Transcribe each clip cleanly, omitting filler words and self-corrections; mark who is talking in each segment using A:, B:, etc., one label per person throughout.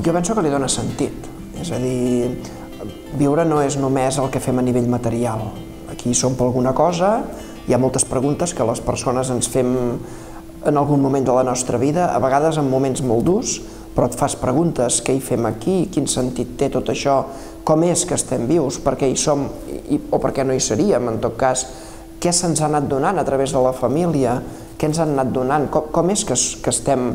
A: Jo penso que li dona sentit, és a dir, viure no és només el que fem a nivell material. Aquí som per alguna cosa, hi ha moltes preguntes que les persones ens fem en algun moment de la nostra vida, a vegades en moments molt durs, però et fas preguntes, què hi fem aquí, quin sentit té tot això, com és que estem vius, per què hi som o per què no hi seríem, en tot cas, què se'ns ha anat donant a través de la família, què ens han anat donant, com és que estem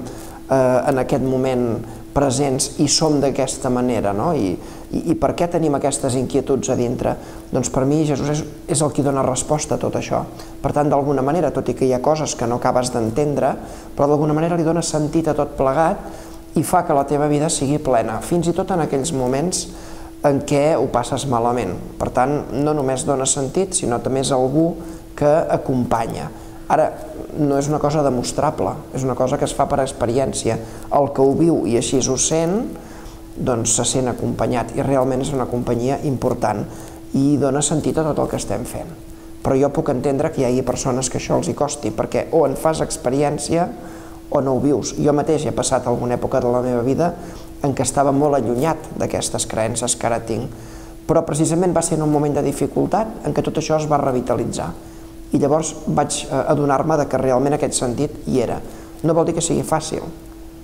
A: en aquest moment presents i som d'aquesta manera, no? I per què tenim aquestes inquietuds a dintre? Doncs per mi Jesús és el qui dona resposta a tot això. Per tant, d'alguna manera, tot i que hi ha coses que no acabes d'entendre, però d'alguna manera li dona sentit a tot plegat i fa que la teva vida sigui plena, fins i tot en aquells moments en què ho passes malament. Per tant, no només dona sentit, sinó també és algú que acompanya. Ara, no és una cosa demostrable, és una cosa que es fa per experiència. El que ho viu i així ho sent, doncs se sent acompanyat i realment és una companyia important i dona sentit a tot el que estem fent. Però jo puc entendre que hi hagi persones que això els hi costi, perquè o en fas experiència o no ho vius. Jo mateix he passat alguna època de la meva vida en què estava molt allunyat d'aquestes creences que ara tinc, però precisament va ser en un moment de dificultat en què tot això es va revitalitzar. I llavors vaig adonar-me que realment aquest sentit hi era. No vol dir que sigui fàcil,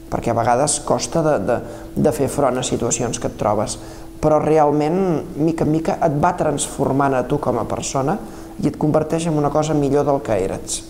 A: perquè a vegades costa de fer front a situacions que et trobes, però realment, mica en mica, et va transformant a tu com a persona i et converteix en una cosa millor del que eres.